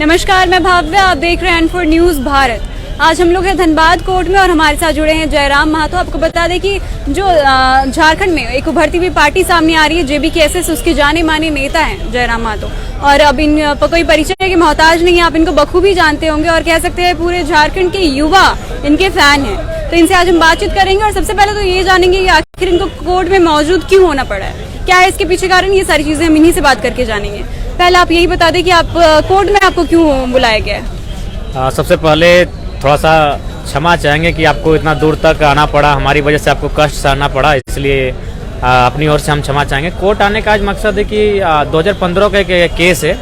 नमस्कार, मैं भाव्या, आप देख रहे हैं N4 न्यूज भारत। आज हम लोग हैं धनबाद कोर्ट में और हमारे साथ जुड़े हैं जयराम महतो। आपको बता दें कि जो झारखंड में एक उभरती हुई पार्टी सामने आ रही है, JBKSS, उसके जाने माने नेता हैं जयराम महतो। और अब इन पर कोई परिचय के मोहताज नहीं है, आप इनको बखूबी जानते होंगे और कह सकते हैं पूरे झारखंड के युवा इनके फैन हैं। तो इनसे आज हम बातचीत करेंगे और सबसे पहले तो ये जानेंगे कि आखिर इनको कोर्ट में मौजूद क्यों होना पड़ा है, क्या है इसके पीछे कारण, ये सारी चीजें हम इन्हीं से बात करके जानेंगे। पहले आप यही बता दें कि आप कोर्ट में आपको क्यों बुलाया गया है? सबसे पहले थोड़ा सा क्षमा चाहेंगे कि आपको इतना दूर तक आना पड़ा, हमारी वजह से आपको कष्ट सहना पड़ा, इसलिए अपनी ओर से हम क्षमा चाहेंगे। कोर्ट आने का आज मकसद है कि 2015 का एक केस है,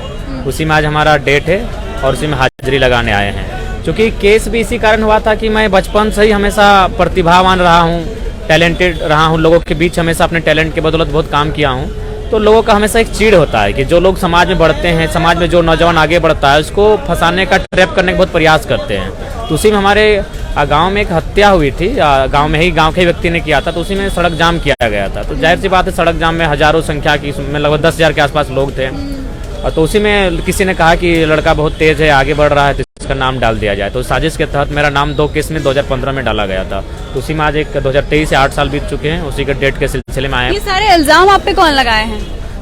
उसी में आज हमारा डेट है और उसी में हाजिरी लगाने आए हैं। क्योंकि केस भी इसी कारण हुआ था कि मैं बचपन से ही हमेशा प्रतिभावान रहा हूँ, टैलेंटेड रहा हूँ, लोगों के बीच हमेशा अपने टैलेंट के बदौलत बहुत काम किया हूँ। तो लोगों का हमेशा एक चीड़ होता है कि जो लोग समाज में बढ़ते हैं, समाज में जो नौजवान आगे बढ़ता है, उसको फंसाने का, ट्रैप करने का बहुत प्रयास करते हैं। तो उसी में हमारे गांव में एक हत्या हुई थी, गांव में ही, गांव के व्यक्ति ने किया था, तो उसी में सड़क जाम किया गया था। तो जाहिर सी बात है, सड़क जाम में हजारों संख्या की, में लगभग 10,000 के आसपास लोग थे। और तो उसी में किसी ने कहा कि लड़का बहुत तेज है, आगे बढ़ रहा है, तो इसका नाम डाल दिया जाए। तो साजिश के तहत मेरा नाम 2 केस में 2015 में डाला गया था। तो उसी में आज एक 2023 से 8 साल बीत चुके हैं, उसी के डेट के सिलसिले में आए हैं। ये सारे इल्जाम आप पे कौन लगाए हैं?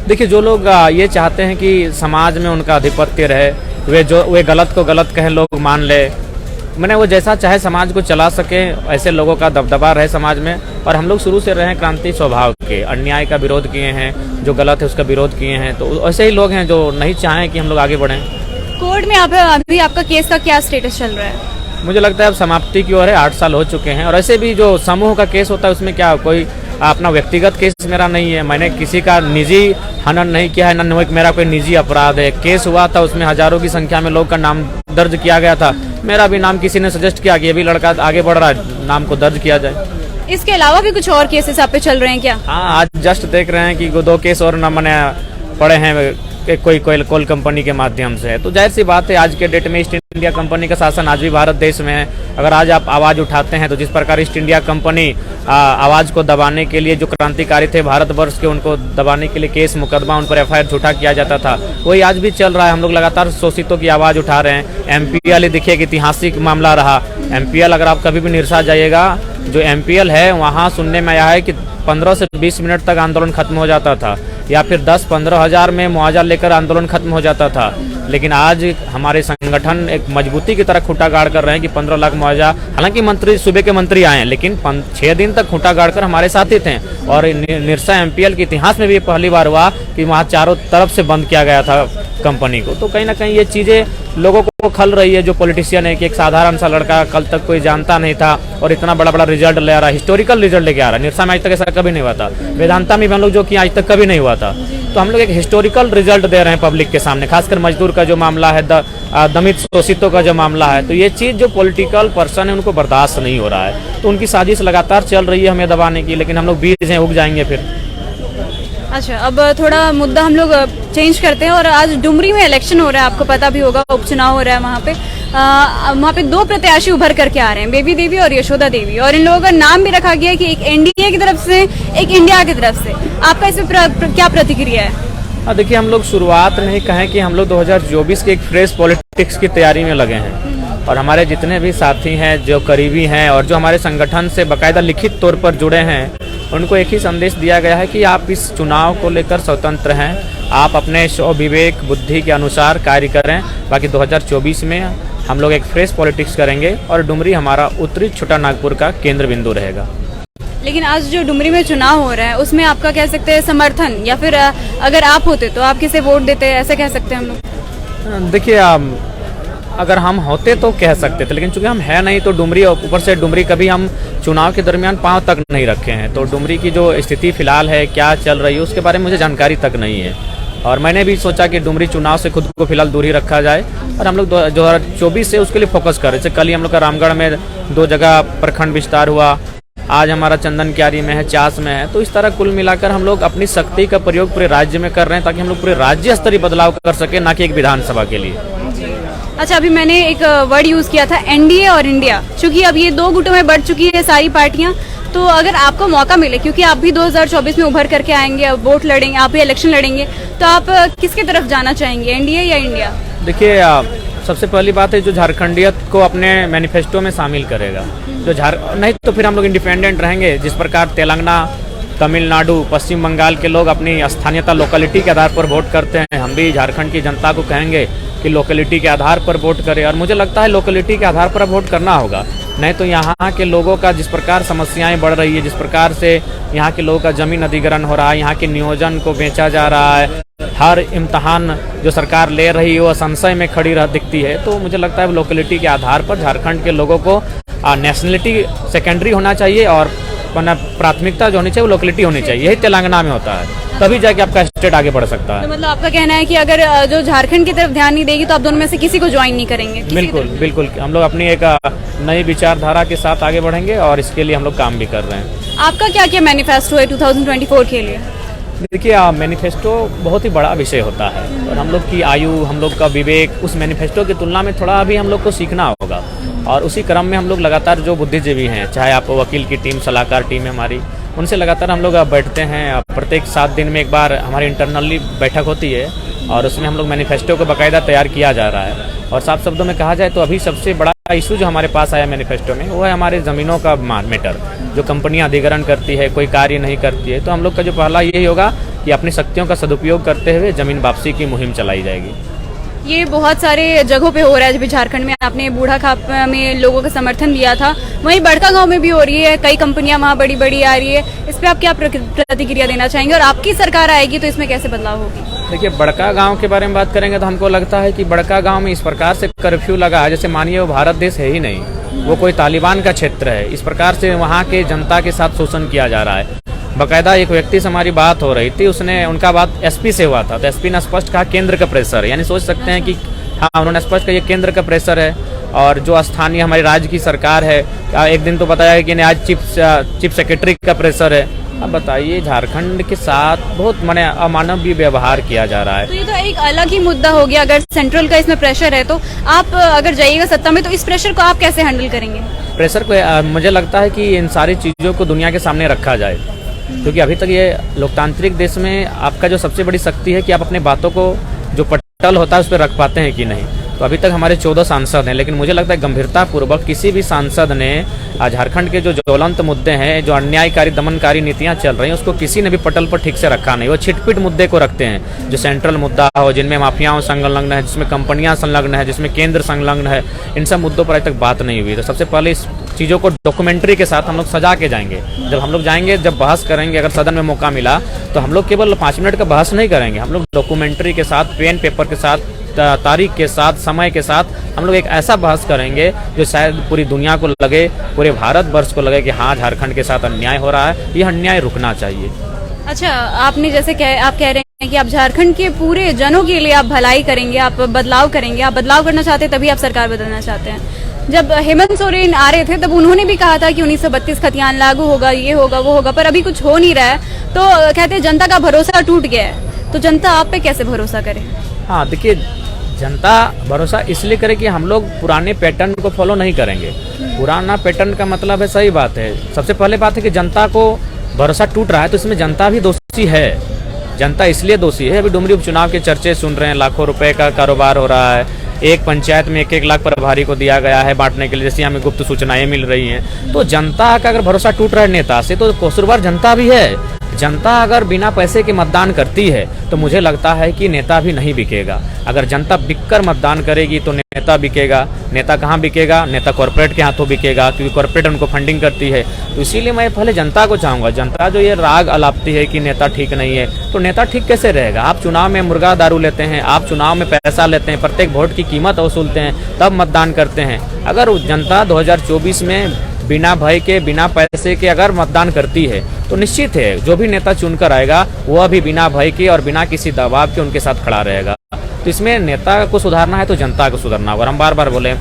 देखिए, जो लोग ये चाहते हैं कि समाज में उनका आधिपत्य रहे, वे गलत को गलत कहें, लोग मान ले, मैंने वो जैसा चाहे समाज को चला सके, ऐसे लोगों का दबदबा रहे समाज में। और हम लोग शुरू से रहे क्रांति स्वभाव के, अन्याय का विरोध किए हैं, जो गलत है उसका विरोध किए हैं। तो ऐसे ही लोग हैं जो नहीं चाहें कि हम लोग आगे बढ़ें। कोर्ट में अभी आपका केस का क्या स्टेटस चल रहा है? मुझे लगता है अब समाप्ति की ओर है, 8 साल हो चुके हैं। और ऐसे भी जो समूह का केस होता है, उसमें क्या कोई अपना व्यक्तिगत केस मेरा नहीं है, मैंने किसी का निजी हनन नहीं किया है, न मेरा कोई निजी अपराध है। केस हुआ था, उसमें हजारों की संख्या में लोग का नाम दर्ज किया गया था, मेरा भी नाम किसी ने सजेस्ट किया कि ये भी लड़का आगे बढ़ रहा है, नाम को दर्ज किया जाए। इसके अलावा भी कुछ और केसेस आप पे चल रहे हैं क्या? हाँ, आज जस्ट देख रहे हैं कि 2 केस और न मैंने पड़े हैं कोई कोल कंपनी के माध्यम से। तो जाहिर सी बात है, आज के डेट में ईस्ट इंडिया कंपनी का शासन आज भी भारत देश में है। अगर आज आप आवाज़ उठाते हैं, तो जिस प्रकार ईस्ट इंडिया कंपनी आवाज़ को दबाने के लिए, जो क्रांतिकारी थे भारतवर्ष के, उनको दबाने के लिए केस मुकदमा, उन पर FIR झूठा किया जाता था, वही आज भी चल रहा है। हम लोग लगातार शोषितों की आवाज़ उठा रहे हैं। MPL देखिए, एक ऐतिहासिक मामला रहा। MPL, अगर आप कभी भी निरसा जाइएगा, जो MPL है, वहाँ सुनने में आया है कि 15 से 20 मिनट तक आंदोलन खत्म हो जाता था, या फिर 10-15 हज़ार में मुआवजा लेकर आंदोलन खत्म हो जाता था। लेकिन आज हमारे संगठन एक मजबूती की तरह खूंटा गाड़ कर रहे हैं कि 15 लाख मुआवजा, हालांकि मंत्री, सूबे के मंत्री आए हैं, लेकिन 6 दिन तक खूंटा गाड़ कर हमारे साथी थे। और निरसा MPL के इतिहास में भी पहली बार हुआ कि वहाँ चारों तरफ से बंद किया गया था कंपनी को। तो कहीं ना कहीं ये चीज़ें लोगों को खल रही है। जो पॉलिटिशियन है कि एक साधारण सा लड़का, कल तक कोई जानता नहीं था और इतना बड़ा बड़ा रिजल्ट ले आ रहा है, हिस्टोरिकल रिजल्ट लेके आ रहा है। निरसा में आज तक ऐसा कभी नहीं हुआ था, वेदांता में हम लोग जो किया आज तक कभी नहीं हुआ था। तो हम लोग एक हिस्टोरिकल रिजल्ट दे रहे हैं पब्लिक के सामने, खासकर मजदूर का जो मामला है, दमित शोषितों का जो मामला है। तो ये चीज़ जो पॉलिटिकल पर्सन है, उनको बर्दाश्त नहीं हो रहा है। तो उनकी साजिश लगातार चल रही है हमें दबाने की, लेकिन हम लोग बीज हैं, उग जाएंगे फिर। अच्छा, अब थोड़ा मुद्दा हम लोग चेंज करते हैं। और आज डुमरी में इलेक्शन हो रहा है, आपको पता भी होगा, उपचुनाव हो रहा है वहाँ पे 2 प्रत्याशी उभर करके आ रहे हैं, बेबी देवी और यशोदा देवी। और इन लोगों का नाम भी रखा गया है कि एक NDA की तरफ से, एक इंडिया की तरफ से। आपका इसमें क्या प्रतिक्रिया है? देखिए, हम लोग शुरुआत में ही कहें कि हम लोग 2024 के एक फ्रेश पॉलिटिक्स की तैयारी में लगे हैं। और हमारे जितने भी साथी हैं, जो करीबी हैं और जो हमारे संगठन से बाकायदा लिखित तौर पर जुड़े हैं, उनको एक ही संदेश दिया गया है कि आप इस चुनाव को लेकर स्वतंत्र हैं, आप अपने विवेक बुद्धि के अनुसार कार्य करें। बाकी 2024 में हम लोग एक फ्रेश पॉलिटिक्स करेंगे और डुमरी हमारा उत्तरी छोटा नागपुर का केंद्र बिंदु रहेगा। लेकिन आज जो डुमरी में चुनाव हो रहा है, उसमें आपका कह सकते हैं समर्थन, या फिर अगर आप होते तो आप किसे वोट देते, ऐसे कह सकते हैं हम लोग? देखिए, अगर हम होते तो कह सकते थे, लेकिन चूंकि हम है नहीं, तो डुमरी, ऊपर से डुमरी कभी हम चुनाव के दरमियान पांव तक नहीं रखे हैं। तो डुमरी की जो स्थिति फिलहाल है, क्या चल रही है, उसके बारे में मुझे जानकारी तक नहीं है। और मैंने भी सोचा कि डुमरी चुनाव से खुद को फिलहाल दूर ही रखा जाए और हम लोग 2024 से उसके लिए फोकस कर रहे थे। कल ही हम लोग का रामगढ़ में 2 जगह प्रखंड विस्तार हुआ, आज हमारा चंदन क्यारी में है, चास में है। तो इस तरह कुल मिलाकर हम लोग अपनी शक्ति का प्रयोग पूरे राज्य में कर रहे हैं, ताकि हम लोग पूरे राज्य स्तरीय बदलाव कर सके, ना कि एक विधानसभा के लिए। अच्छा, अभी मैंने एक वर्ड यूज किया था NDA और इंडिया, क्योंकि अब ये 2 गुटों में बढ़ चुकी है सारी पार्टियां। तो अगर आपको मौका मिले, क्योंकि आप भी 2024 में उभर करके आएंगे, अब वोट लड़ेंगे, आप भी इलेक्शन लड़ेंगे, तो आप किसकी तरफ जाना चाहेंगे, NDA या इंडिया? देखिए, सबसे पहली बात है जो झारखंडियत को अपने मैनिफेस्टो में शामिल करेगा। जो नहीं तो फिर हम लोग इंडिपेंडेंट रहेंगे। जिस प्रकार तेलंगाना, तमिलनाडु, पश्चिम बंगाल के लोग अपनी स्थानीयता लोकेलिटी के आधार पर वोट करते हैं, हम भी झारखंड की जनता को कहेंगे कि लोकेलिटी के आधार पर वोट करें। और मुझे लगता है लोकेलिटी के आधार पर वोट करना होगा, नहीं तो यहाँ के लोगों का जिस प्रकार समस्याएं बढ़ रही है, जिस प्रकार से यहाँ के लोगों का जमीन अधिग्रहण हो रहा है, यहाँ के नियोजन को बेचा जा रहा है, हर इम्तहान जो सरकार ले रही है वो संशय में खड़ी दिखती है। तो मुझे लगता है लोकेलिटी के आधार पर झारखंड के लोगों को नेशनलिटी सेकेंडरी होना चाहिए और प्राथमिकता जो होनी चाहिए वो लोकेलिटी होनी चाहिए। यही तेलंगाना में होता है, तभी जाके आपका स्टेट आगे बढ़ सकता है। तो मतलब आपका कहना है कि अगर जो झारखंड की तरफ ध्यान नहीं देगी तो आप दोनों में से किसी को ज्वाइन नहीं करेंगे? बिल्कुल बिल्कुल, हम लोग अपनी एक नई विचारधारा के साथ आगे बढ़ेंगे और इसके लिए हम लोग काम भी कर रहे हैं। आपका क्या क्या मैनिफेस्टो है 2024 के लिए? देखिए, मैनिफेस्टो बहुत ही बड़ा विषय होता है और हम लोग की आयु, हम लोग का विवेक उस मैनिफेस्टो की तुलना में थोड़ा अभी हम लोग को सीखना होगा। और उसी क्रम में हम लोग लगातार जो बुद्धिजीवी हैं, चाहे आप वकील की टीम, सलाहकार टीम है हमारी, उनसे लगातार हम लोग बैठते हैं। प्रत्येक 7 दिन में एक बार हमारी इंटरनली बैठक होती है और उसमें हम लोग मैनिफेस्टो को बाकायदा तैयार किया जा रहा है। और साफ शब्दों में कहा जाए तो अभी सबसे बड़ा इशू जो हमारे पास आया मैनिफेस्टो में वो है हमारे ज़मीनों का मैटर। जो कंपनियां अधिग्रहण करती है, कोई कार्य नहीं करती है, तो हम लोग का जो पहला यही होगा कि अपनी शक्तियों का सदुपयोग करते हुए ज़मीन वापसी की मुहिम चलाई जाएगी। ये बहुत सारे जगहों पे हो रहा है। जब झारखंड में आपने बूढ़ा खाप में लोगों का समर्थन दिया था, वहीं बड़का गांव में भी हो रही है, कई कंपनियां वहां बड़ी बड़ी आ रही है। इस पे आप क्या प्रतिक्रिया देना चाहेंगे और आपकी सरकार आएगी तो इसमें कैसे बदलाव होगी? देखिए, बड़का गांव के बारे में बात करेंगे तो हमको लगता है कि बड़का गांव में इस प्रकार से कर्फ्यू लगा है जैसे मानिए वो भारत देश है ही नहीं, वो कोई तालिबान का क्षेत्र है। इस प्रकार से वहाँ के जनता के साथ शोषण किया जा रहा है। बाकायदा एक व्यक्ति से हमारी बात हो रही थी, उसने उनका बात एसपी से हुआ था, तो एसपी ने स्पष्ट कहा केंद्र का प्रेशर है। यानी सोच सकते हैं कि हाँ, उन्होंने स्पष्ट कहा ये केंद्र का प्रेशर है। और जो स्थानीय हमारी राज्य की सरकार है, एक दिन तो बताया है कि आज चीफ सेक्रेटरी का प्रेशर है। अब बताइए, झारखंड के साथ बहुत माने अमानवीय व्यवहार किया जा रहा है। तो ये तो एक अलग ही मुद्दा हो गया। अगर सेंट्रल का इसमें प्रेशर है तो आप अगर जाइएगा सत्ता में तो इस प्रेशर को आप कैसे हैंडल करेंगे? प्रेशर को मुझे लगता है कि इन सारी चीज़ों को दुनिया के सामने रखा जाए, क्योंकि अभी तक ये लोकतांत्रिक देश में आपका जो सबसे बड़ी शक्ति है कि आप अपने बातों को जो पटल होता है उस पर रख पाते हैं कि नहीं। तो अभी तक हमारे 14 सांसद हैं, लेकिन मुझे लगता है गंभीरता पूर्वक किसी भी सांसद ने झारखंड के जो ज्वलंत मुद्दे हैं, जो अन्यायकारी दमनकारी नीतियां चल रही हैं, उसको किसी ने भी पटल पर ठीक से रखा नहीं। वो छिटपिट मुद्दे को रखते हैं, जो सेंट्रल मुद्दा हो, जिनमें माफियाओं संलग्न है, जिसमें कंपनियां संलग्न है, जिसमें केंद्र संलग्न है, इन सब मुद्दों पर आज तक बात नहीं हुई। तो सबसे पहले इस चीज़ों को डॉक्यूमेंट्री के साथ हम लोग सजा के जाएंगे। जब हम लोग जाएंगे, जब बहस करेंगे, अगर सदन में मौका मिला तो हम लोग केवल 5 मिनट का बहस नहीं करेंगे, हम लोग डॉक्यूमेंट्री के साथ, पेन पेपर के साथ, तारीख के साथ, समय के साथ हम लोग एक ऐसा बहस करेंगे जो शायद पूरी दुनिया को लगे, पूरे भारतवर्ष को लगे कि हाँ, झारखंड के साथ अन्याय हो रहा है, यह अन्याय रुकना चाहिए। अच्छा, आपने जैसे आप कह रहे हैं कि आप झारखंड के पूरे जनों के लिए आप भलाई करेंगे, आप बदलाव करेंगे, आप बदलाव करना चाहते हैं, तभी आप सरकार बदलना चाहते हैं। जब हेमंत सोरेन आ रहे थे तब उन्होंने भी कहा था कि 1932 खतियान लागू होगा, ये होगा, वो होगा, पर अभी कुछ हो नहीं रहा है। तो कहते हैं जनता का भरोसा टूट गया है, तो जनता आप पे कैसे भरोसा करे? हाँ, देखिए, जनता भरोसा इसलिए करे कि हम लोग पुराने पैटर्न को फॉलो नहीं करेंगे। पुराना पैटर्न का मतलब है, सही बात है, सबसे पहले बात है कि जनता को भरोसा टूट रहा है, तो इसमें जनता भी दोषी है। जनता इसलिए दोषी है, अभी डुमरी उपचुनाव के चर्चे सुन रहे हैं, लाखों रुपए का कारोबार हो रहा है, एक पंचायत में 1-1 लाख प्रभारी को दिया गया है बांटने के लिए, जैसे हमें गुप्त सूचनाएं मिल रही हैं। तो जनता का अगर भरोसा टूट रहा है नेता से, तो कसूरवार जनता भी है। जनता अगर बिना पैसे के मतदान करती है तो मुझे लगता है कि नेता भी नहीं बिकेगा। अगर जनता बिककर मतदान करेगी तो नेता बिकेगा। नेता कहाँ बिकेगा? नेता कॉर्पोरेट के हाथों बिकेगा, क्योंकि कॉर्पोरेट उनको फंडिंग करती है। तो इसीलिए मैं पहले जनता को चाहूँगा, जनता जो ये राग अलापती है कि नेता ठीक नहीं है, तो नेता ठीक कैसे रहेगा? आप चुनाव में मुर्गा दारू लेते हैं, आप चुनाव में पैसा लेते हैं, प्रत्येक वोट की कीमत वसूलते हैं, तब मतदान करते हैं। अगर जनता 2024 में बिना भय के, बिना पैसे के अगर मतदान करती है तो निश्चित है जो भी नेता चुनकर आएगा वह भी बिना भय के और बिना किसी दबाव के उनके साथ खड़ा रहेगा। तो इसमें नेता को सुधारना है तो जनता को सुधारना होगा। हम बार बार बोले,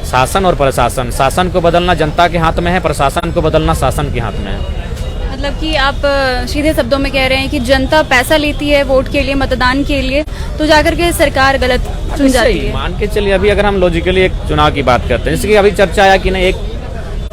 शासन और प्रशासन, शासन को बदलना जनता के हाथ में है, प्रशासन को बदलना शासन के हाथ में है। मतलब कि आप सीधे शब्दों में कह रहे हैं कि जनता पैसा लेती है वोट के लिए, मतदान के लिए, तो जाकर के सरकार गलत चुन जाती है। मान के चलिए, अभी अगर हम लॉजिकली एक चुनाव की बात करते हैं, जैसे कि अभी चर्चा आया कि नहीं, एक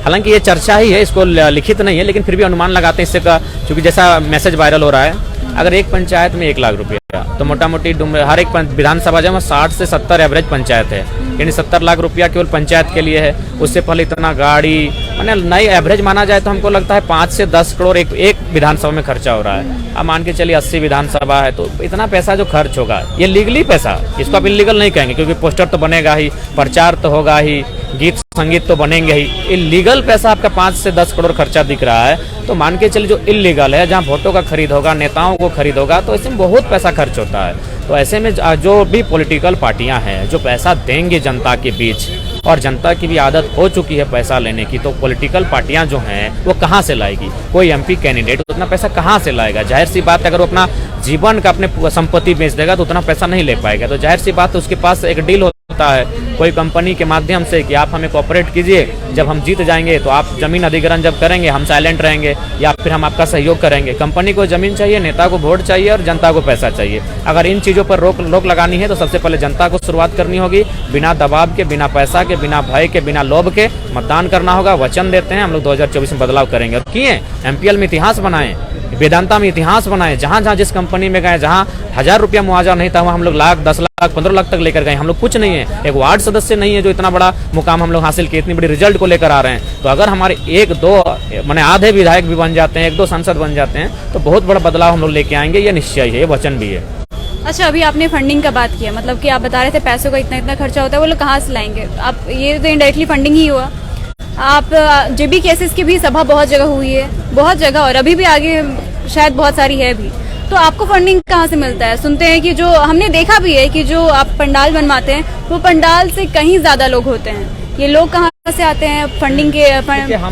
हालांकि ये चर्चा ही है, इसको लिखित नहीं है, लेकिन फिर भी अनुमान लगाते हैं इससे का, क्योंकि जैसा मैसेज वायरल हो रहा है अगर एक पंचायत में 1 लाख रुपया, तो मोटा मोटी हर एक विधानसभा में 60 से 70 एवरेज पंचायत है, यानी 70 लाख रुपया केवल पंचायत के लिए है। उससे पहले इतना गाड़ी, मैंने नई एवरेज माना जाए तो हमको लगता है 5 से 10 करोड़ एक विधानसभा में खर्चा हो रहा है। अब मान के चलिए 80 विधानसभा है, तो इतना पैसा जो खर्च होगा, ये लीगली पैसा, इसको आप इलीगल नहीं कहेंगे, क्योंकि पोस्टर तो बनेगा ही, प्रचार तो होगा ही, गीत संगीत तो बनेंगे ही। इलीगल पैसा आपका 5 से 10 करोड़ खर्चा दिख रहा है, तो मान के चलिए जो इलीगल है, जहाँ वोटों का खरीद होगा, नेताओं को खरीद होगा, तो इसमें बहुत पैसा खर्च होता है। तो ऐसे में जो भी पॉलिटिकल पार्टियां हैं जो पैसा देंगे जनता के बीच, और जनता की भी आदत हो चुकी है पैसा लेने की, तो पॉलिटिकल पार्टियां जो हैं वो कहां से लाएगी? कोई एमपी कैंडिडेट उतना पैसा कहां से लाएगा? जाहिर सी बात है, अगर वो अपना जीवन का, अपने संपत्ति बेच देगा तो उतना पैसा नहीं ले पाएगा। तो जाहिर सी बात है, उसके पास एक डील होता है कोई कंपनी के माध्यम से कि आप हमें कोऑपरेट कीजिए, जब हम जीत जाएंगे तो आप जमीन अधिग्रहण जब करेंगे हम साइलेंट रहेंगे, या फिर हम आपका सहयोग करेंगे। कंपनी को जमीन चाहिए, नेता को वोट चाहिए, और जनता को पैसा चाहिए। अगर इन चीज़ों पर रोक लगानी है तो सबसे पहले जनता को शुरुआत करनी होगी, बिना दबाव के, बिना पैसा के, बिना भय के, बिना लोभ के मतदान करना होगा। वचन देते हैं हम लोग 2024 में बदलाव करेंगे, और किए। एमपीएल में इतिहास बनाए, वेदांता में इतिहास बनाए, जहाँ जहाँ जिस कंपनी में गए, जहाँ 1000 रुपया मुआवजा नहीं था, वहाँ हम लोग लाख, 10 लाख, 15 लाख तक लेकर गए। हम लोग कुछ नहीं है, एक वार्ड सदस्य नहीं है जो इतना बड़ा मुकाम हम लोग हासिल किए, इतनी बड़ी रिजल्ट को लेकर आ रहे हैं। तो अगर हमारे 1-2 माने आधे विधायक भी बन जाते हैं, 1-2 सांसद बन जाते हैं, तो बहुत बड़ा बदलाव हम लोग लेके आएंगे, ये निश्चय है, ये वचन भी है। अच्छा, अभी आपने फंडिंग का बात किया, मतलब कि आप बता रहे थे पैसों का इतना खर्चा होता है, वो लोग कहाँ से लाएंगे? आप ये तो इनडायरेक्टली फंडिंग ही हुआ। आप जेबी केसेस की भी सभा बहुत जगह हुई है, बहुत जगह, और अभी भी आगे शायद बहुत सारी है भी। तो आपको फंडिंग कहाँ से मिलता है? सुनते हैं कि जो हमने देखा भी है कि जो आप पंडाल बनवाते हैं वो पंडाल से कहीं ज्यादा लोग होते हैं। ये लोग कहाँ से आते हैं फंडिंग के,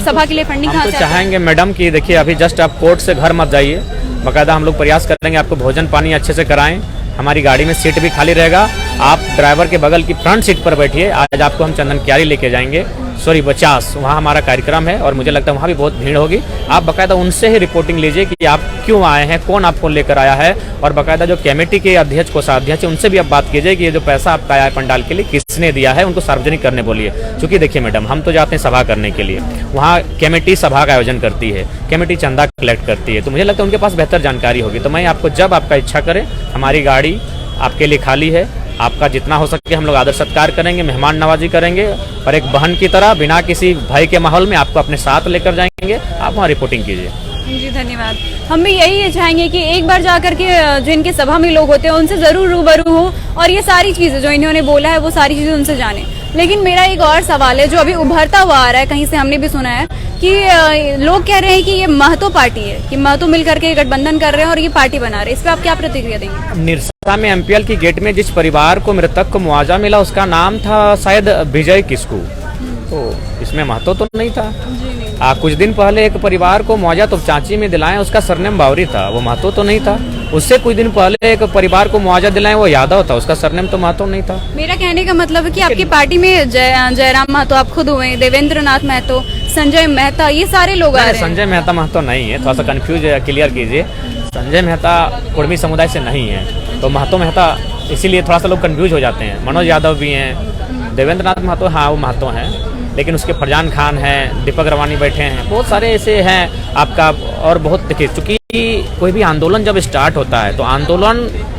सभा के लिए फंडिंग कहाँ से आते हैं? चाहेंगे मैडम कि देखिए, अभी जस्ट आप कोर्ट से घर मत जाइए, बाकायदा हम लोग प्रयास करेंगे आपको भोजन पानी अच्छे से कराएं। हमारी गाड़ी में सीट भी खाली रहेगा, आप ड्राइवर के बगल की फ्रंट सीट पर बैठिए। आज आपको हम चंदन क्यारी लेके जाएंगे, 50, वहाँ हमारा कार्यक्रम है, और मुझे लगता है वहाँ भी बहुत भीड़ होगी। आप बाकायदा उनसे ही रिपोर्टिंग लीजिए कि आप क्यों आए हैं, कौन आपको लेकर आया है, और बाकायदा जो कमेटी के अध्यक्ष, कोषाध्यक्ष, उनसे भी आप बात कीजिए कि ये जो पैसा आपका आया है पंडाल के लिए किसने दिया है, उनको सार्वजनिक करने बोलिए। क्योंकि देखिए मैडम, हम तो जाते हैं सभा करने के लिए, वहाँ कमेटी सभा का आयोजन करती है, कमेटी चंदा कलेक्ट करती है, तो मुझे लगता है उनके पास बेहतर जानकारी होगी। तो मैं आपको, जब आपका इच्छा करे, हमारी गाड़ी आपके लिए खाली है, आपका जितना हो सके हम लोग आदर सत्कार करेंगे, मेहमान नवाजी करेंगे, और एक बहन की तरह बिना किसी भय के माहौल में आपको अपने साथ लेकर जाएंगे। आप वहाँ रिपोर्टिंग कीजिए। जी धन्यवाद। हम भी यही चाहेंगे कि एक बार जाकर के जो इनके सभा में लोग होते हैं उनसे जरूर रूबरू हो, और ये सारी चीजें जो इन्होंने बोला है वो सारी चीजें उनसे जाने। लेकिन मेरा एक और सवाल है जो अभी उभरता हुआ आ रहा है, कहीं से हमने भी सुना है कि लोग कह रहे हैं कि ये महतो पार्टी है, कि महतो मिलकर के गठबंधन कर रहे हैं और ये पार्टी बना रहे हैं। इस पर आप क्या प्रतिक्रिया देंगे? निरसा में एमपीएल की गेट में जिस परिवार को मृतक को मुआवजा मिला, उसका नाम था शायद विजय किस्कू, तो इसमें महतो तो नहीं था। कुछ दिन पहले एक परिवार को मुआवजा तो चाची में दिलाएं, उसका सरनेम बावरी था, वो महतो तो नहीं था। उससे कुछ दिन पहले एक परिवार को मुआवजा दिलाएं, वो यादव था, उसका सरनेम तो महतो नहीं था। मेरा कहने का मतलब है कि आपकी पार्टी में जयराम महतो, आप खुद हुए, देवेंद्र नाथ महतो, संजय मेहता, ये सारे लोग आ रहे हैं। संजय मेहता महतो नहीं है, थोड़ा सा कंफ्यूज है, क्लियर कीजिए। संजय मेहता कुर्मी समुदाय से नहीं है, तो महतो मेहता, इसीलिए थोड़ा सा लोग कंफ्यूज हो जाते हैं। मनोज यादव भी हैं, देवेंद्र नाथ महतो, हाँ वो महतो हैं, लेकिन उसके फरजान खान हैं, दीपक रवानी बैठे हैं, बहुत सारे ऐसे हैं आपका। और बहुत देखिए, चूंकि कोई भी आंदोलन जब स्टार्ट होता है तो आंदोलन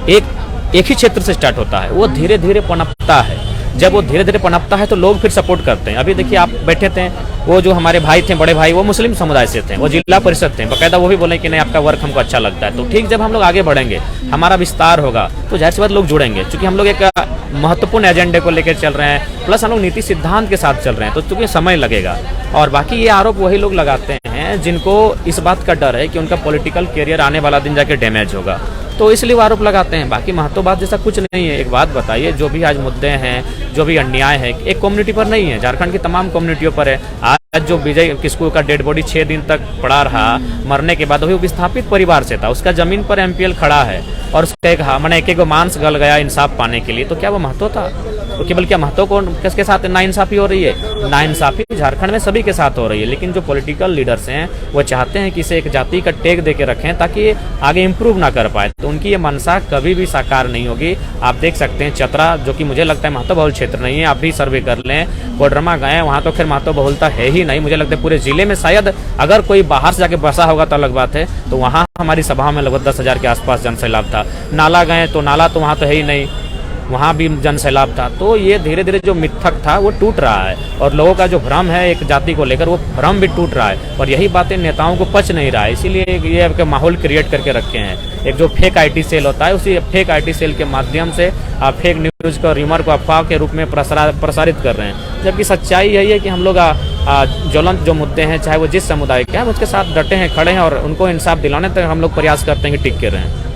एक ही क्षेत्र से स्टार्ट होता है, वो धीरे धीरे पनपता है। जब वो धीरे धीरे पनपता है तो लोग फिर सपोर्ट करते हैं। अभी देखिए, आप बैठे थे, वो जो हमारे भाई थे, बड़े भाई, वो मुस्लिम समुदाय से थे, वो जिला परिषद थे, बाकायदा वो भी बोले कि नहीं आपका वर्क हमको अच्छा लगता है। तो ठीक, जब हम लोग आगे बढ़ेंगे, हमारा विस्तार होगा, तो जाहिर सी बात लोग जुड़ेंगे। क्योंकि हम लोग एक महत्वपूर्ण एजेंडे को लेकर चल रहे हैं, प्लस हम लोग नीति सिद्धांत के साथ चल रहे हैं, तो चूंकि समय लगेगा। और बाकी ये आरोप वही लोग लगाते हैं जिनको इस बात का डर है कि उनका पॉलिटिकल कैरियर आने वाला दिन जाके डैमेज होगा, तो इसलिए वो आरोप लगाते हैं। बाकी महत्व बात जैसा कुछ नहीं है। एक बात बताइए, जो भी आज मुद्दे हैं, जो भी अन्याय है, एक कम्युनिटी पर नहीं है, झारखंड की तमाम कम्युनिटियों पर है। आज जो विजय किस्कू का डेड बॉडी 6 दिन तक पड़ा रहा, मरने के बाद, वही विस्थापित परिवार से था, उसका जमीन पर एमपीएल खड़ा है, और उसका एक मांस गल गया इंसाफ पाने के लिए, तो क्या वो महत्व था? तो केवल क्या महत्व को किसके साथ नाइंसाफी हो रही है? नाइंसाफी झारखंड में सभी के साथ हो रही है, लेकिन जो पॉलिटिकल लीडर्स हैं वो चाहते हैं कि इसे एक जाति का टैग देके रखें ताकि ये आगे इम्प्रूव ना कर पाए। तो उनकी ये मनसा कभी भी साकार नहीं होगी। आप देख सकते हैं चतरा, जो कि मुझे लगता है महत्व बहुल क्षेत्र नहीं है, आप भी सर्वे कर लें, कोडरमा गए, वहाँ तो खैर महत्व बहुलता है ही नहीं, मुझे लगता है पूरे जिले में शायद अगर कोई बाहर से जाके बसा होगा तो अलग बात है, तो वहाँ हमारी सभा में लगभग 10,000 के आसपास जन सैलाब था। नाला गए तो नाला तो वहाँ तो है ही नहीं, वहाँ भी जन सैलाब था। तो ये धीरे धीरे जो मिथक था वो टूट रहा है और लोगों का जो भ्रम है एक जाति को लेकर वो भ्रम भी टूट रहा है और यही बातें नेताओं को पच नहीं रहा है, इसीलिए ये माहौल क्रिएट करके रखे हैं। एक जो फेक आईटी सेल होता है उसी फेक आईटी सेल के माध्यम से आप फेक न्यूज़ को र्यूमर को अफवाह के रूप में प्रसारित कर रहे हैं, जबकि सच्चाई यही है कि हम लोग ज्वलंत जो मुद्दे हैं चाहे वो जिस समुदाय के हैं उसके साथ डटे हैं, खड़े हैं और उनको इंसाफ दिलाने तक हम लोग प्रयास करते हैं कि टिक के रहें।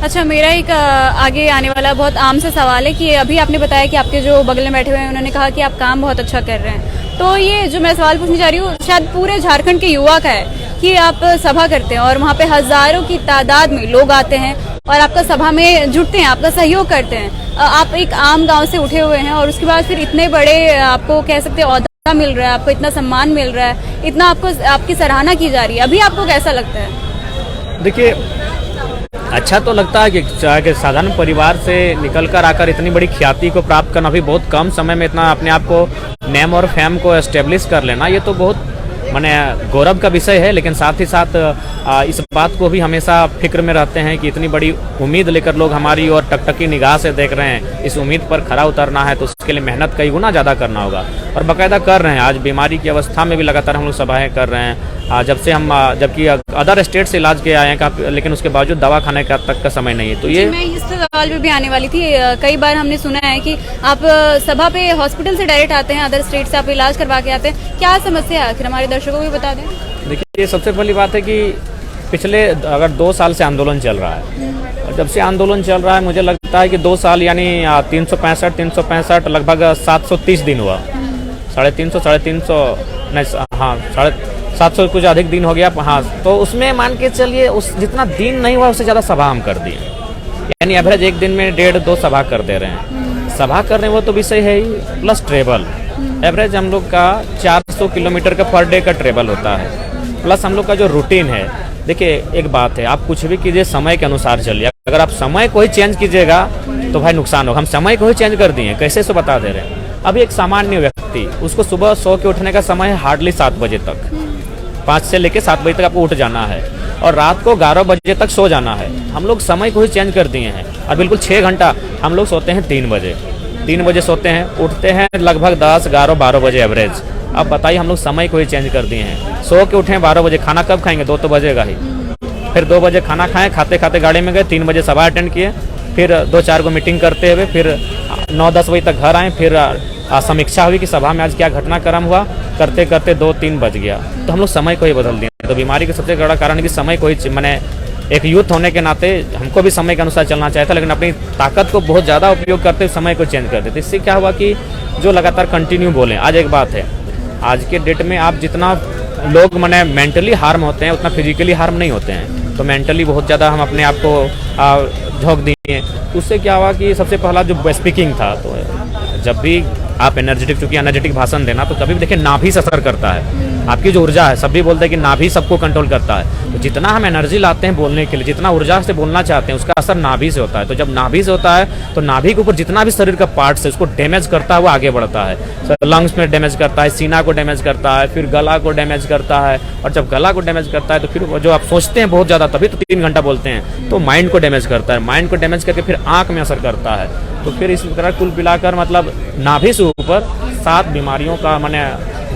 अच्छा, मेरा एक आगे आने वाला बहुत आम सा सवाल है कि अभी आपने बताया कि आपके जो बगल में बैठे हुए हैं उन्होंने कहा कि आप काम बहुत अच्छा कर रहे हैं, तो ये जो मैं सवाल पूछने जा रही हूँ शायद पूरे झारखंड के युवा का है कि आप सभा करते हैं और वहाँ पे हजारों की तादाद में लोग आते हैं और आपका सभा में जुटते हैं, आपका सहयोग करते हैं। आप एक आम गाँव से उठे हुए हैं और उसके बाद फिर इतने बड़े आपको कह सकते हैं ओहदा मिल रहा है, आपको इतना सम्मान मिल रहा है, इतना आपको आपकी सराहना की जा रही है, अभी आपको कैसा लगता है? देखिए, अच्छा तो लगता है कि साधारण परिवार से निकलकर आकर इतनी बड़ी ख्याति को प्राप्त करना भी बहुत कम समय में इतना अपने आप को नेम और फेम को एस्टेब्लिश कर लेना, ये तो बहुत माने गौरव का विषय है। लेकिन साथ ही साथ इस बात को भी हमेशा फिक्र में रहते हैं कि इतनी बड़ी उम्मीद लेकर लोग हमारी और टकटकी निगाह से देख रहे हैं, इस उम्मीद पर खरा उतरना है तो उसके लिए मेहनत कई गुना ज़्यादा करना होगा और बाकायदा कर रहे हैं। आज बीमारी की अवस्था में भी लगातार हम लोग सभाएँ कर रहे हैं, जबकि अदर स्टेट से इलाज के आए हैं, लेकिन उसके बावजूद दवा खाने का तक का समय नहीं है। तो ये मैं इस सवाल पे भी आने वाली थी। कई बार हमने सुना है कि आप सभा पे हॉस्पिटल से डायरेक्ट आते हैं, अदर स्टेट से आप इलाज करवा के आते हैं, क्या समस्या है आखिर? हमारे दर्शकों को भी बता दें। देखिए, सबसे पहली बात है कि पिछले अगर 2 साल से आंदोलन चल रहा है और जब से आंदोलन चल रहा है मुझे लगता है कि 2 साल यानी 365 लगभग 730 दिन हुआ, 350 नहीं, हाँ 750 कुछ अधिक दिन हो गया। हाँ, तो उसमें मान के चलिए उस जितना दिन नहीं हुआ उससे ज़्यादा सभा हम कर दिए, यानी एवरेज एक दिन में 1.5-2 सभा कर दे रहे हैं। सभा कर रहे हैं वो तो विषय है ही, प्लस ट्रेवल एवरेज हम लोग का 400 किलोमीटर का पर डे का ट्रेवल होता है, प्लस हम लोग का जो रूटीन है। देखिए, एक बात है, आप कुछ भी कीजिए समय के अनुसार चलिए, अगर आप समय को ही चेंज कीजिएगा तो भाई नुकसान होगा। हम समय को ही चेंज कर दिए, कैसे सो बता दे रहे हैं। अभी एक सामान्य व्यक्ति, उसको सुबह 100 के उठने का समय है हार्डली 7 बजे तक, 5 से लेकर 7 बजे तक आपको उठ जाना है और रात को 11 बजे तक सो जाना है। हम लोग समय को ही चेंज कर दिए हैं और बिल्कुल 6 घंटा हम लोग सोते हैं 3 बजे, 3 बजे सोते हैं, उठते हैं लगभग 10, 11, 12 बजे एवरेज। अब बताइए, हम लोग समय को ही चेंज कर दिए हैं। सो के उठे 12 बजे, खाना कब खाएंगे? 2 तो बजेगा ही, फिर 2 बजे खाना खाएं, खाते खाते गाड़ी में गए, 3 बजे सभा अटेंड किए, फिर 2-4 को मीटिंग करते हुए फिर 9-10 बजे तक घर आए, फिर समीक्षा हुई कि सभा में आज क्या घटनाक्रम हुआ, करते करते 2-3 बज गया। तो हम लोग समय को ही बदल दिए। तो बीमारी का सबसे बड़ा कारण है कि समय को ही, मैंने एक यूथ होने के नाते हमको भी समय के अनुसार चलना चाहिए था, लेकिन अपनी ताकत को बहुत ज़्यादा उपयोग करते हुए समय को चेंज कर देते। इससे क्या हुआ कि जो लगातार कंटिन्यू बोलें। आज एक बात है, आज के डेट में आप जितना लोग मैंने मेंटली हार्म होते हैं उतना फिजिकली हार्म नहीं होते हैं, तो मेंटली बहुत ज़्यादा हम अपने आप को झोंक दिए। उससे क्या हुआ कि सबसे पहला जो स्पीकिंग था, तो जब भी आप एनर्जेटिक भाषण देना तो कभी भी देखिए नाभि से असर करता है, आपकी जो ऊर्जा है, सभी बोलते हैं कि नाभि सबको कंट्रोल करता है। तो जितना हम एनर्जी लाते हैं बोलने के लिए, जितना ऊर्जा से बोलना चाहते हैं, उसका असर नाभि से होता है। तो जब नाभि से होता है तो नाभि के ऊपर जितना भी शरीर का पार्ट्स है उसको डैमेज करता है, वो आगे बढ़ता है। लंग्स में डैमेज करता है, सीना को डैमेज करता है, फिर गला को डैमेज करता है, और जब गला को डैमेज करता है तो फिर जो आप सोचते हैं बहुत ज़्यादा, तभी तो 3 घंटा बोलते हैं, तो माइंड को डैमेज करता है, माइंड को डैमेज करके फिर आँख में असर करता है। तो फिर इस तरह कुल मिलाकर मतलब नाभि से ऊपर 7 बीमारियों का मैंने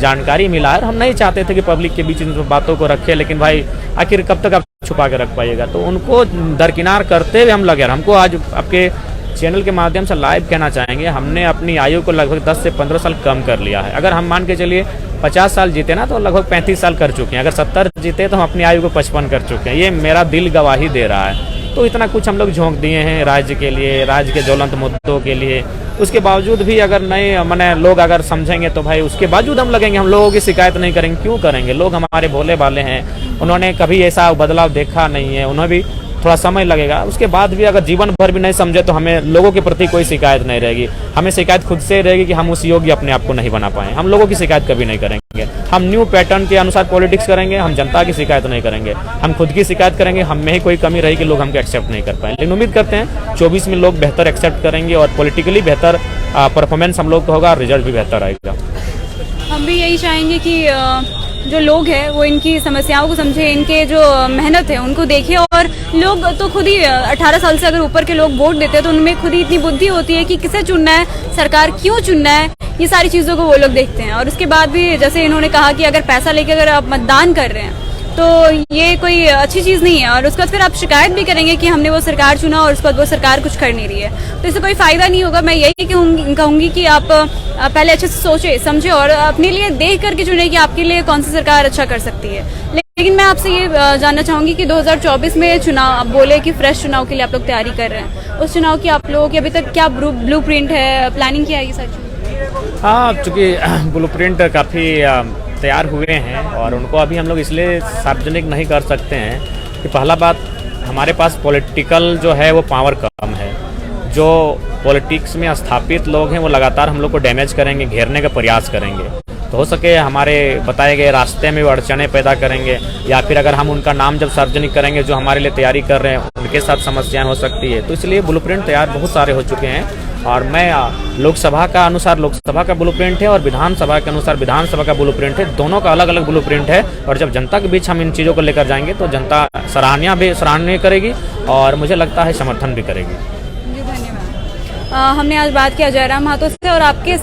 जानकारी मिला है। हम नहीं चाहते थे कि पब्लिक के बीच इन बातों को रखें, लेकिन भाई आखिर कब तक आप छुपा के रख पाइएगा, तो उनको दरकिनार करते हुए हम लगे। हमको आज आपके चैनल के माध्यम से लाइव कहना चाहेंगे, हमने अपनी आयु को लगभग 10 से 15 साल कम कर लिया है। अगर हम मान के चलिए 50 साल जीते ना तो लगभग 35 साल कर चुके हैं, अगर 70 जीते तो हम अपनी आयु को 55 कर चुके हैं। ये मेरा दिल गवाही दे रहा है। तो इतना कुछ हम लोग झोंक दिए हैं राज्य के लिए, राज्य के ज्वलंत मुद्दों के लिए। उसके बावजूद भी अगर नहीं मैंने लोग अगर समझेंगे तो भाई उसके बावजूद हम लगेंगे, हम लोगों की शिकायत नहीं करेंगे। क्यों करेंगे? लोग हमारे भोले भाले हैं, उन्होंने कभी ऐसा बदलाव देखा नहीं है, उन्हें भी थोड़ा समय लगेगा। उसके बाद भी अगर जीवन भर भी नहीं समझे तो हमें लोगों के प्रति कोई शिकायत नहीं रहेगी। हमें शिकायत खुद से रहेगी कि हम उस योग्य अपने आप को नहीं बना पाए। हम लोगों की शिकायत कभी नहीं करेंगे। हम न्यू पैटर्न के अनुसार पॉलिटिक्स करेंगे, हम जनता की शिकायत नहीं करेंगे। हम खुद की शिकायत करेंगे, हम में ही कोई कमी रही कि लोग हमको एक्सेप्ट नहीं कर पाए। लेकिन उम्मीद करते हैं 24 में लोग बेहतर एक्सेप्ट करेंगे और पॉलिटिकली बेहतर परफॉर्मेंस हम लोग को होगा और रिजल्ट भी बेहतर आएगा। हम भी यही चाहेंगे कि जो लोग हैं वो इनकी समस्याओं को समझे, इनके जो मेहनत है उनको देखें। और लोग तो खुद ही 18 साल से अगर ऊपर के लोग वोट देते हैं तो उनमें खुद ही इतनी बुद्धि होती है कि किसे चुनना है, सरकार क्यों चुनना है, ये सारी चीज़ों को वो लोग देखते हैं। और उसके बाद भी जैसे इन्होंने कहा कि अगर पैसा लेके अगर आप मतदान कर रहे हैं तो ये कोई अच्छी चीज़ नहीं है। और उसके बाद फिर आप शिकायत भी करेंगे कि हमने वो सरकार चुना और उसके बाद वो सरकार कुछ कर नहीं रही है, तो इससे कोई फ़ायदा नहीं होगा। मैं यही कहूँगी कि आप पहले अच्छे से सोचें समझें और अपने लिए देख करके चुने कि आपके लिए कौन सी सरकार अच्छा कर सकती है। लेकिन मैं आपसे ये जानना चाहूँगी कि 2024 में चुनाव, आप बोले कि फ्रेश चुनाव के लिए आप लोग तैयारी कर रहे हैं, उस चुनाव की आप लोगों की अभी तक क्या ब्लूप्रिंट है, प्लानिंग क्या है ये सारी? हाँ, चूँकि ब्लूप्रिंट काफ़ी तैयार हुए हैं और उनको अभी हम लोग इसलिए सार्वजनिक नहीं कर सकते हैं कि पहला बात, हमारे पास पॉलिटिकल जो है वो पावर कम है। जो पॉलिटिक्स में स्थापित लोग हैं वो लगातार हम लोग को डैमेज करेंगे, घेरने का प्रयास करेंगे। तो हो सके हमारे बताए गए रास्ते में वो अड़चने पैदा करेंगे, या फिर अगर हम उनका नाम जब सार्वजनिक करेंगे जो हमारे लिए तैयारी कर रहे हैं उनके साथ समस्याएं हो सकती है। तो इसलिए ब्लूप्रिंट तैयार बहुत सारे हो चुके हैं। और मैं लोकसभा का अनुसार लोकसभा का ब्लूप्रिंट है और विधानसभा के अनुसार विधानसभा का ब्लूप्रिंट है, दोनों का अलग अलग ब्लूप्रिंट है। और जब जनता के बीच हम इन चीज़ों को लेकर जाएंगे तो जनता सराहनीय करेगी और मुझे लगता है समर्थन भी करेगी। हमने आज बात किया जयराम महतो से और आपके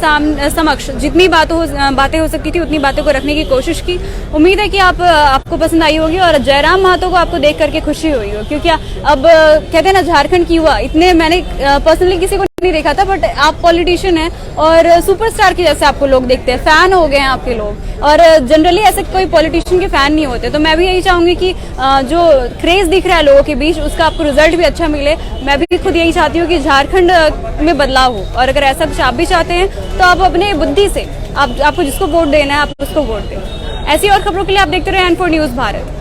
समक्ष जितनी बातें हो सकती थी उतनी बातों को रखने की कोशिश की। उम्मीद है कि आपको पसंद आई होगी और जयराम महतो को आपको देख करके खुशी हुई हो, क्योंकि अब कहते हैं ना झारखंड की युवा, इतने मैंने पर्सनली किसी को नहीं देखा था, बट आप पॉलिटिशियन हैं और सुपरस्टार के जैसे आपको लोग देखते हैं, फैन हो गए हैं आपके लोग। और जनरली ऐसे कोई पॉलिटिशियन के फैन नहीं होते। तो मैं भी यही चाहूंगी कि जो क्रेज दिख रहा है लोगों के बीच उसका आपको रिजल्ट भी अच्छा मिले। मैं भी खुद यही चाहती हूँ कि झारखंड में बदलाव हो, और अगर ऐसा कुछ आप भी चाहते हैं तो आप अपने बुद्धि से आपको जिसको वोट देना है आप उसको वोट दें। ऐसी और खबरों के लिए आप देखते रहे N4 न्यूज़ भारत।